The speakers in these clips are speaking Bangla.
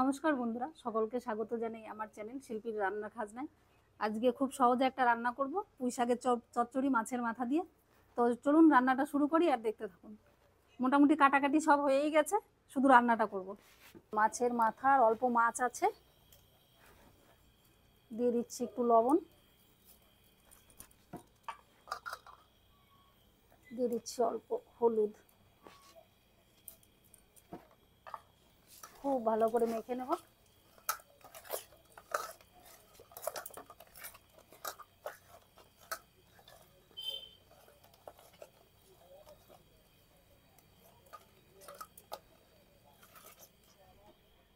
নমস্কার বন্ধুরা, সকলকে স্বাগত জানাই আমার চ্যানেল শিল্পীর রান্নার খাজনায়। আজকে খুব সহজে একটা রান্না করব, পুঁই শাকের চচ্চড়ি মাছের মাথা দিয়ে। তো চলুন রান্নাটা শুরু করি আর দেখতে থাকুন। মোটামুটি কাটাকাটি সব হয়েই গেছে, শুধু রান্নাটা করব। মাছের মাথার অল্প মাছ আছে, দিয়ে দিচ্ছি একটু লবণ, দিয়ে দিচ্ছি অল্প হলুদ। খুব ভালো করে মেখে নেব।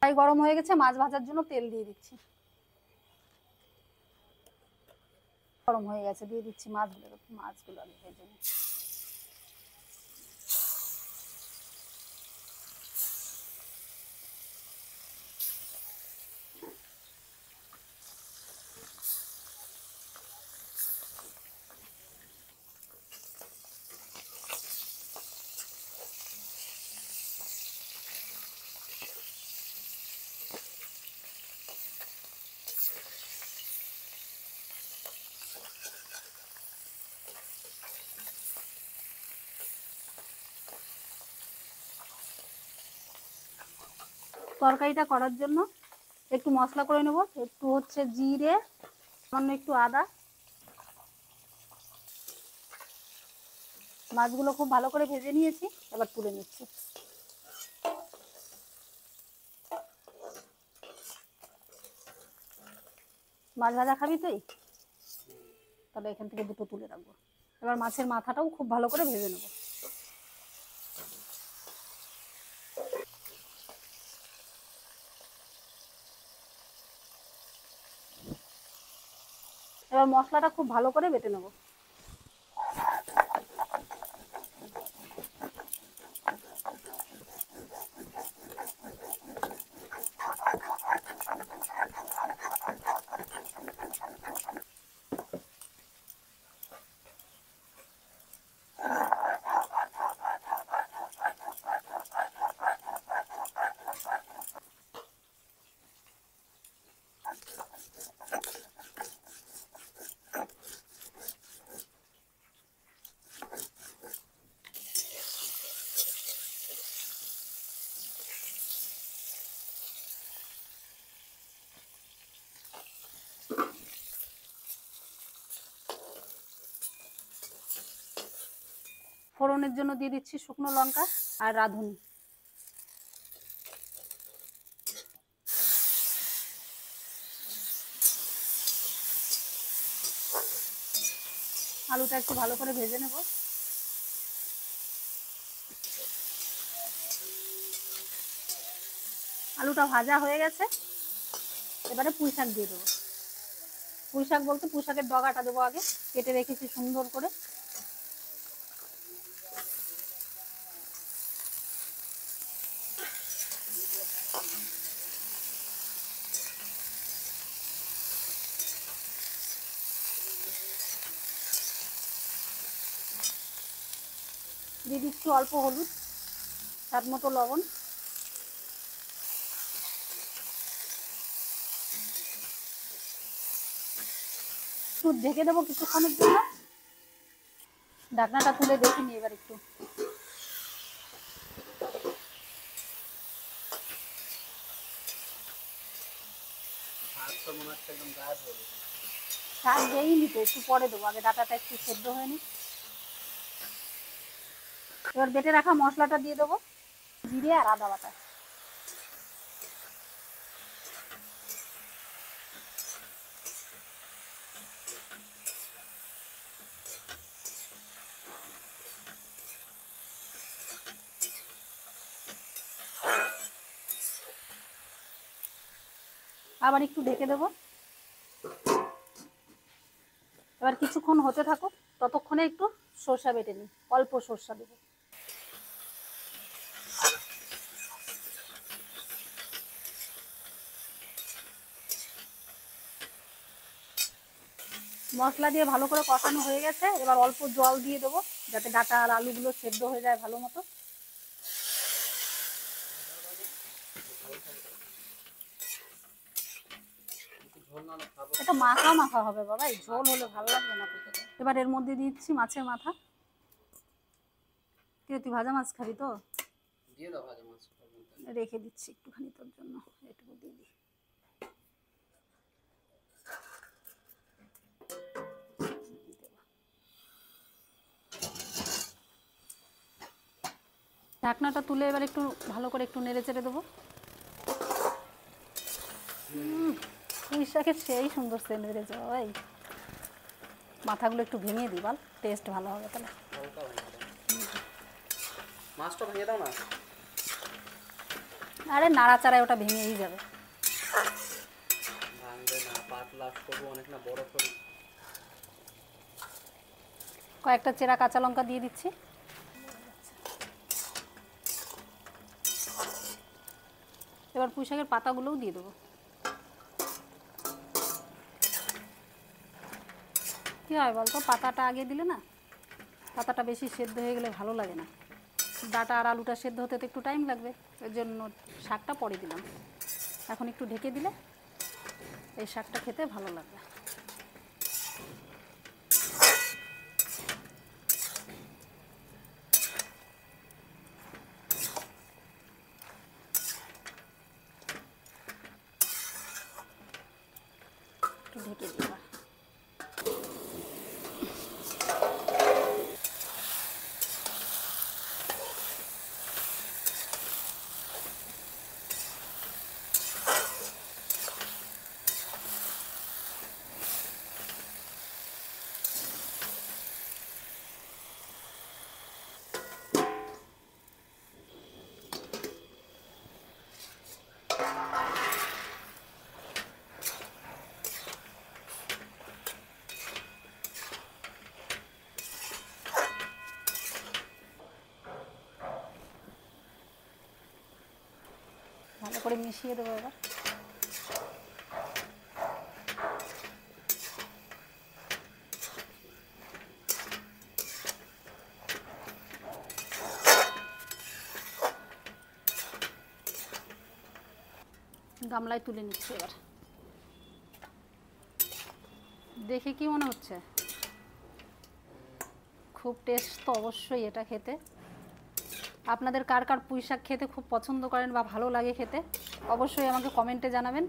তাই গরম হয়ে গেছে, মাছ ভাজার জন্য তেল দিয়ে দিচ্ছি। গরম হয়ে গেছে, দিয়ে দিচ্ছি মাছগুলো আমি ভেজে নিচ্ছি। তরকারিটা করার জন্য একটু মশলা করে নেব। একটু হচ্ছে জিরে, সামান্য একটু আদা। মাছগুলো খুব ভালো করে ভেজে নিয়েছি, এবার তুলে নিচ্ছি। মাছ ভাজা খাবি তুই? তাহলে এখান থেকে দুটো তুলে রাখবো। এবার মাছের মাথাটাও খুব ভালো করে ভেজে নেব। এবার মশলাটা খুব ভালো করে বেটে নেব। ফোড়নের জন্য দিয়ে দিচ্ছি শুকনো লঙ্কা আর রাঁধুনি। আলুটা একটু ভালো করে ভেজে নেব। আলুটা ভাজা হয়ে গেছে, এবারে পুঁই শাক দিয়ে দেবো। পুঁই শাক বলতে পুঁই শাকের ডগাটা দেবো আগে, কেটে রেখেছি সুন্দর করে। দিয়ে দিচ্ছি অল্প হলুদ, স্বাদ মতো লবণ। একটু ঢেকে দেবো কিছুক্ষণের জন্য। ঢাকনাটা তুলে দেখিনি এবার একটু। শাক দেইনি তো, একটু পরে দেবো, আগে ডাটাটা একটু সেদ্ধ হয়নি। এবার বেটে রাখা মশলাটা দিয়ে দেবো, জিরে আর আদা বাটা। আবার একটু ঢেকে দেবো। এবার কিছুক্ষণ হতে থাকুক, ততক্ষণে একটু সরষা বেটে নিই, অল্প সরষা দেবো। মশলা দিয়ে ভালো করে কষানো হয়ে গেছে, এবার অল্প জল দিয়ে দেবো যাতে ডাটা আর আলুগুলো সেদ্ধ হয়ে যায় ভালো মতো। এটা মাখা মাখা হবে বাবা, এই ঝোল হলে ভালো লাগবে না খেতে। এবার এর মধ্যে দিচ্ছি মাছের মাথা। কি তুই ভাজা মাছ খাবি তো? দিয়ে দাও ভাজা মাছ। রেখে দিচ্ছি একটুখানি তোর জন্য, এটুকু দিয়ে দিই। ঢাকনাটা তুলে এবার একটু ভালো করে একটু নেড়ে চেড়ে দেবো। পুঁই শাকের সেই সুন্দর সেন্ট বেড়েছে বাবাই। মাথাগুলো একটু ভেঙে দিই বল, টেস্ট ভালো হবে তাহলে। মাছটা ভেঙে দাও না। আরে নাড়াচাড়ায় ওটা ভেঙেই যাবে। ভাঙবে না, পাতলা করবো অনেক না, বড় করে। কয়েকটা চেরা কাঁচা লঙ্কা দিয়ে দিচ্ছি। এবার পুঁই শাকের পাতাগুলোও দিয়ে দেবো। কী হয় বলতো, পাতাটা আগে দিলে না, পাতাটা বেশি সেদ্ধ হয়ে গেলে ভালো লাগে না। ডাটা আর আলুটা সেদ্ধ হতে তো একটু টাইম লাগবে, এর জন্য শাকটা পরে দিলাম। এখন একটু ঢেকে দিলে এই শাকটা খেতে ভালো লাগবে। একটু ঢেকে দিই। ভালো করে মিশিয়ে দেবো এবার। গামলায় তুলে নিচ্ছি এবার। দেখে কি মনে হচ্ছে? খুব টেস্ট তো অবশ্যই এটা খেতে। আপনাদের কার কার পুঁই শাক খেতে খুব পছন্দ করেন বা ভালো লাগে খেতে, অবশ্যই আমাকে কমেন্টে জানাবেন।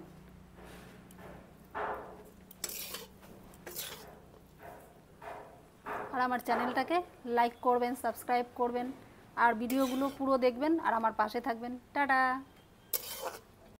আর আমার চ্যানেলটাকে লাইক করবেন, সাবস্ক্রাইব করবেন, আর ভিডিওগুলো পুরো দেখবেন আর আমার পাশে থাকবেন। টাটা।